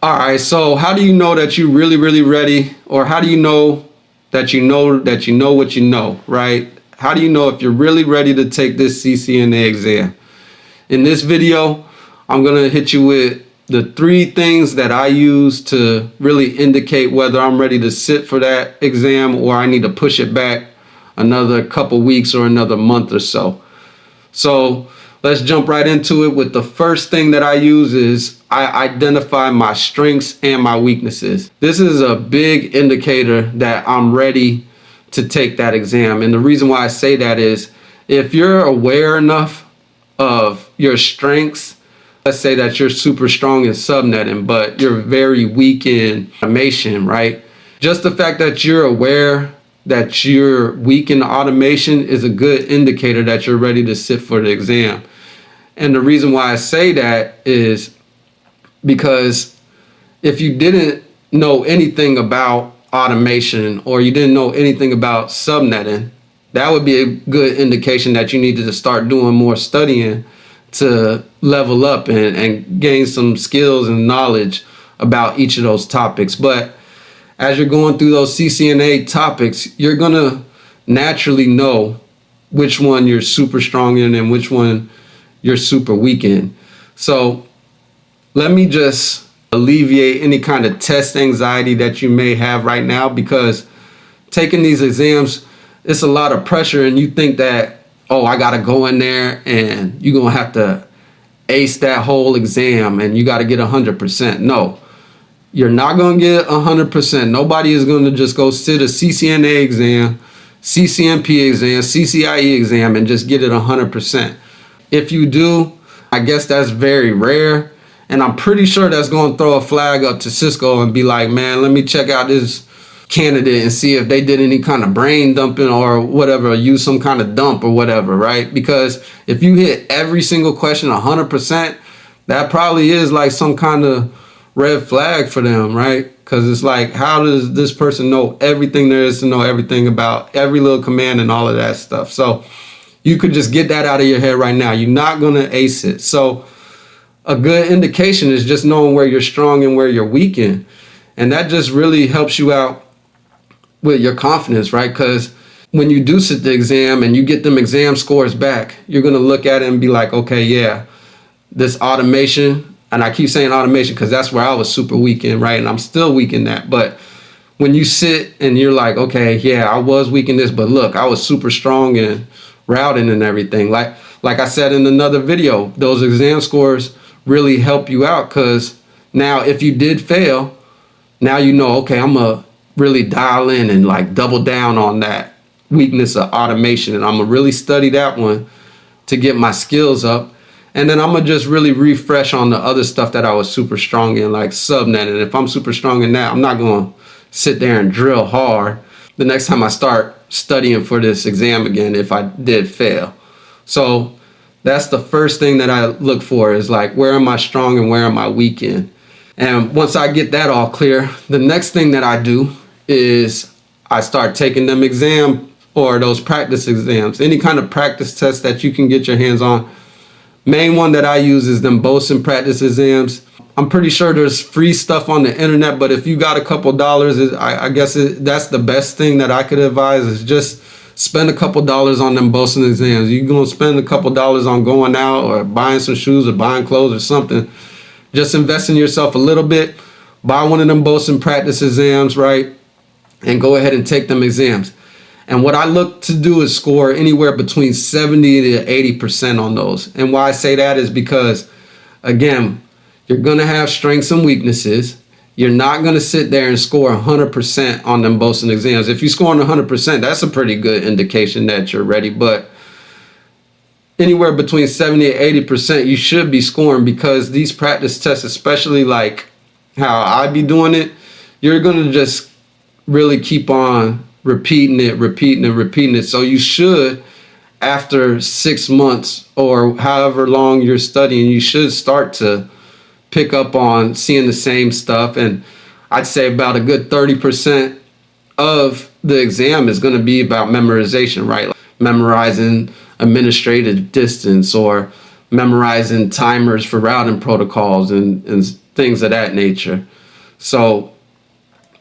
All right, so how do you know that you're really ready? Or how do you know that you know that you know what you know, right? How do you know if you're really ready to take this CCNA exam? In this video, I'm gonna hit you with the 3 things that I use to really indicate whether I'm ready to sit for that exam or I need to push it back another couple weeks or another month or so. So let's jump right into it with the first thing that I use is I identify my strengths and my weaknesses. This is a big indicator that I'm ready to take that exam. And the reason why I say that is if you're aware enough of your strengths, let's say that you're super strong in subnetting, but you're very weak in automation, right? Just the fact that you're aware that you're weak in automation is a good indicator that you're ready to sit for the exam. And the reason why I say that is because if you didn't know anything about automation or you didn't know anything about subnetting, that would be a good indication that you needed to start doing more studying to level up and gain some skills and knowledge about each of those topics. But as you're going through those CCNA topics, you're going to naturally know which one you're super strong in and which one you're super weak in. So let me just alleviate any kind of test anxiety that you may have right now, because taking these exams, it's a lot of pressure and you think that, oh, I got to go in there and you're going to have to ace that whole exam and you got to get 100%. No. You're not going to get 100%. Nobody is going to just go sit a CCNA exam, CCNP exam, CCIE exam, and just get it 100%. If you do, I guess that's very rare. And I'm pretty sure that's going to throw a flag up to Cisco and be like, man, let me check out this candidate and see if they did any kind of brain dumping or whatever, or use some kind of dump or whatever, right? Because if you hit every single question 100%, that probably is like some kind of red flag for them, right? Because it's like, how does this person know everything there is to know everything about every little command and all of that stuff? So you could just get that out of your head right now. You're not going to ace it. So a good indication is just knowing where you're strong and where you're weak in. And that just really helps you out with your confidence, right? Because when you do sit the exam and you get them exam scores back, you're going to look at it and be like, okay, yeah, this automation. And I keep saying automation because that's where I was super weak in, right? And I'm still weak in that. But when you sit and you're like, okay, yeah, I was weak in this, but look, I was super strong in routing and everything. Like I said in another video, those exam scores really help you out, because now if you did fail, now you know, okay, I'm going to really dial in and like double down on that weakness of automation. And I'm going to really study that one to get my skills up. And then I'm going to just really refresh on the other stuff that I was super strong in, like subnet. And if I'm super strong in that, I'm not going to sit there and drill hard the next time I start studying for this exam again if I did fail. So that's the first thing that I look for, is like, where am I strong and where am I weak in? And once I get that all clear, the next thing that I do is I start taking them exam or those practice exams, any kind of practice test that you can get your hands on. Main one that I use is them BOSIN practice exams. I'm pretty sure there's free stuff on the internet, but if you got a couple dollars, I guess that's the best thing that I could advise, is just spend a couple dollars on them BOSIN exams. You're going to spend a couple dollars on going out or buying some shoes or buying clothes or something. Just invest in yourself a little bit. Buy one of them BOSIN practice exams, right? And go ahead and take them exams. And what I look to do is score anywhere between 70 to 80% on those. And why I say that is because, again, you're going to have strengths and weaknesses. You're not going to sit there and score 100% on them BOSIN exams. If you're scoring 100%, that's a pretty good indication that you're ready. But anywhere between 70 and 80% you should be scoring, because these practice tests, especially like how I be doing it, you're going to just really keep on repeating it. So you should, after 6 months or however long you're studying, you should start to pick up on seeing the same stuff. And I'd say about a good 30% of the exam is going to be about memorization, right? Like memorizing administrative distance or memorizing timers for routing protocols and things of that nature. So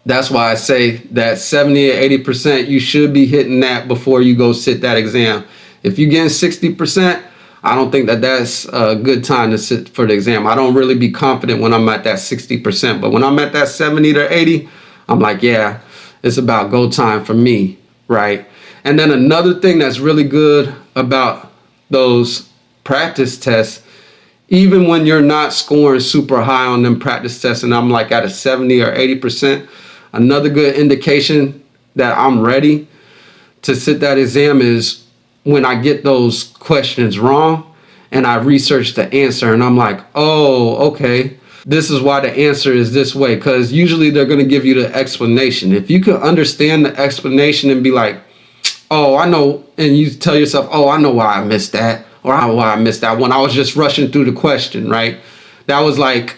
that's why I say that 70 or 80%, you should be hitting that before you go sit that exam. If you're getting 60%, I don't think that that's a good time to sit for the exam. I don't really be confident when I'm at that 60%. But when I'm at that 70 to 80, I'm like, yeah, it's about go time for me, right? And then another thing that's really good about those practice tests, even when you're not scoring super high on them practice tests and I'm like at a 70 or 80%, another good indication that I'm ready to sit that exam is when I get those questions wrong and I research the answer and I'm like, oh, okay, this is why the answer is this way. Because usually they're going to give you the explanation. If you could understand the explanation and be like, oh, I know, and you tell yourself, oh, I know why I missed that, or I know why I missed that when I was just rushing through the question, right? That was like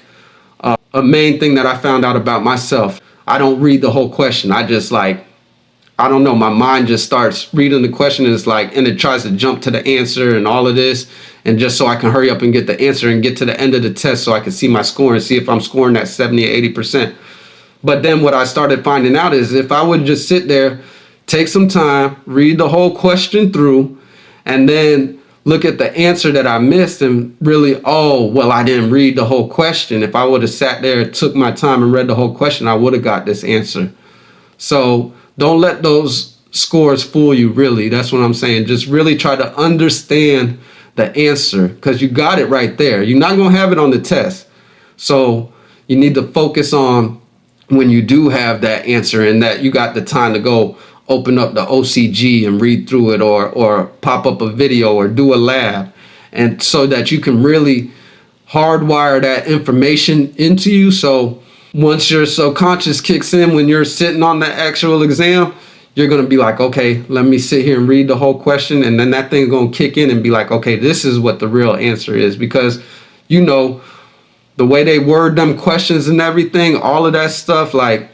a main thing that I found out about myself. I don't read the whole question. I just like, I don't know, my mind just starts reading the question and it's like, and it tries to jump to the answer and all of this. And just so I can hurry up and get the answer and get to the end of the test so I can see my score and see if I'm scoring that 70 or 80%. But then what I started finding out is if I would just sit there, take some time, read the whole question through, and then look at the answer that I missed and really, oh, well, I didn't read the whole question. If I would have sat there, took my time and read the whole question, I would have got this answer. So don't let those scores fool you, really. That's what I'm saying. Just really try to understand the answer because you got it right there. You're not going to have it on the test. So you need to focus on when you do have that answer and that you got the time to go open up the OCG and read through it or pop up a video or do a lab. And so that you can really hardwire that information into you. So once your subconscious kicks in when you're sitting on the actual exam, you're going to be like, okay, let me sit here and read the whole question. And then that thing's going to kick in and be like, okay, this is what the real answer is. Because, you know, the way they word them questions and everything, all of that stuff, like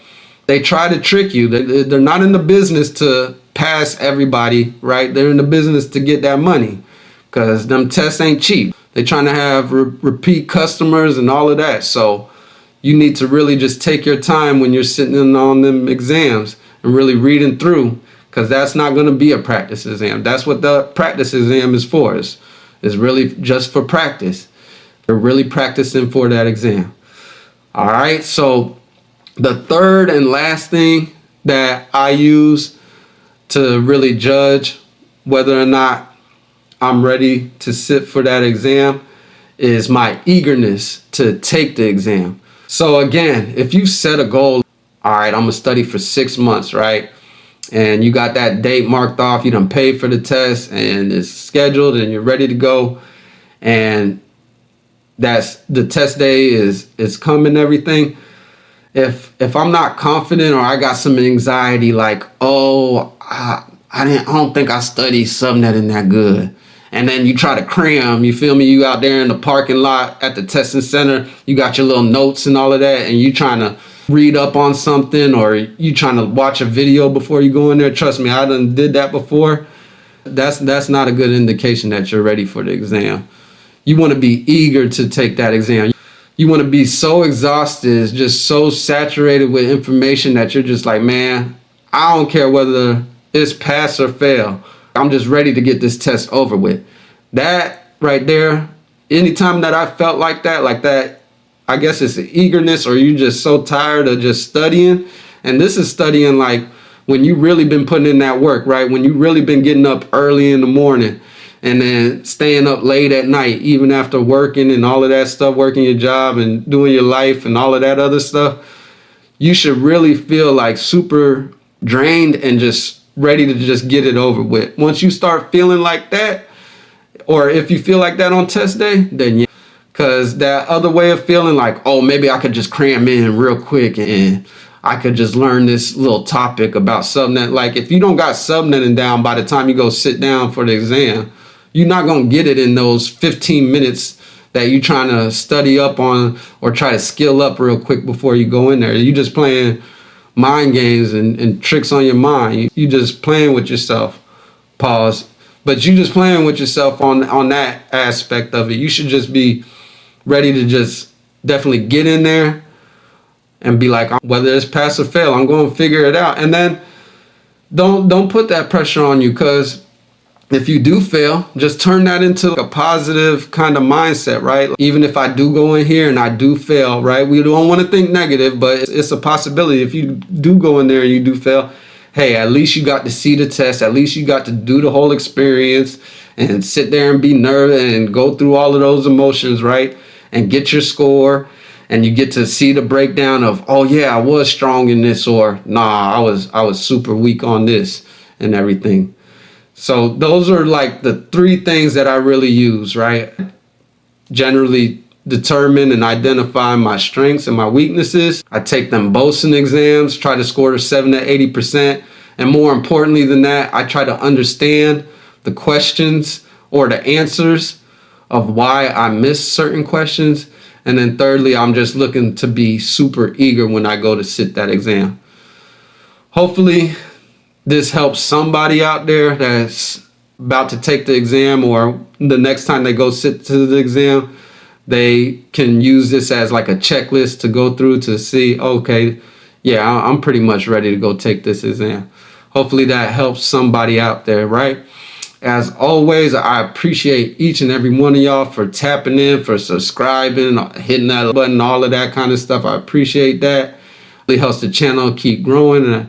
they try to trick you. They're not in the business to pass everybody, right? They're in the business to get that money because them tests ain't cheap. They're trying to have repeat customers and all of that. So you need to really just take your time when you're sitting in on them exams and really reading through, because that's not going to be a practice exam. That's what the practice exam is for. Is really just for practice. They're really practicing for that exam. All right. So the third and last thing that I use to really judge whether or not I'm ready to sit for that exam is my eagerness to take the exam. So again, if you set a goal, all right, I'm gonna study for 6 months, right? And you got that date marked off, you done paid for the test and it's scheduled and you're ready to go. And that's the test day is coming and everything. If I'm not confident or I got some anxiety, like, oh, I don't think I studied something that isn't that good. And then you try to cram, you feel me? You out there in the parking lot at the testing center, you got your little notes and all of that, and you trying to read up on something or you trying to watch a video before you go in there. Trust me, I done did that before. That's not a good indication that you're ready for the exam. You want to be eager to take that exam. You want to be so exhausted, just so saturated with information that you're just like, man, I don't care whether it's pass or fail. I'm just ready to get this test over with. That right there, anytime that I felt like that, I guess it's the eagerness or you just so tired of just studying. And this is studying like when you really been putting in that work, right? When you really been getting up early in the morning and then staying up late at night, even after working and all of that stuff, working your job and doing your life and all of that other stuff, you should really feel like super drained and just ready to just get it over with. Once you start feeling like that, or if you feel like that on test day, then yeah. Because that other way of feeling like, oh, maybe I could just cram in real quick and I could just learn this little topic about something that, like, if you don't got subnetting down by the time you go sit down for the exam, you're not going to get it in those 15 minutes that you're trying to study up on or try to skill up real quick before you go in there. You just playing mind games and tricks on your mind. You just playing with yourself. Pause. But you just playing with yourself on that aspect of it. You should just be ready to just definitely get in there and be like, whether it's pass or fail, I'm going to figure it out. And then don't put that pressure on you, because if you do fail, just turn that into a positive kind of mindset, right? Even if I do go in here and I do fail, right? We don't want to think negative, but it's a possibility. If you do go in there and you do fail, hey, at least you got to see the test. At least you got to do the whole experience and sit there and be nervous and go through all of those emotions, right? And get your score. And you get to see the breakdown of, oh yeah, I was strong in this, or nah, I was super weak on this and everything. So those are like the 3 things that I really use, right? Generally determine and identify my strengths and my weaknesses. I take them both in exams, try to score to 70 to 80%. And more importantly than that, I try to understand the questions or the answers of why I miss certain questions. And then thirdly, I'm just looking to be super eager when I go to sit that exam. Hopefully this helps somebody out there that's about to take the exam, or the next time they go sit to the exam, they can use this as like a checklist to go through to see, okay, yeah, I'm pretty much ready to go take this exam. Hopefully that helps somebody out there, right? As always, I appreciate each and every one of y'all for tapping in, for subscribing, hitting that button, all of that kind of stuff. I appreciate that. It really helps the channel keep growing, and I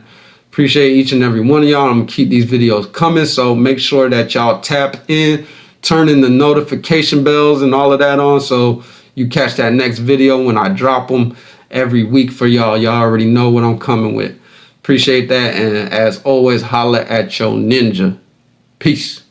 appreciate each and every one of y'all. I'm gonna keep these videos coming, so make sure that y'all tap in, turn in the notification bells and all of that on, so you catch that next video when I drop them every week for y'all. Y'all already know what I'm coming with. Appreciate that, and as always, holla at your ninja. Peace.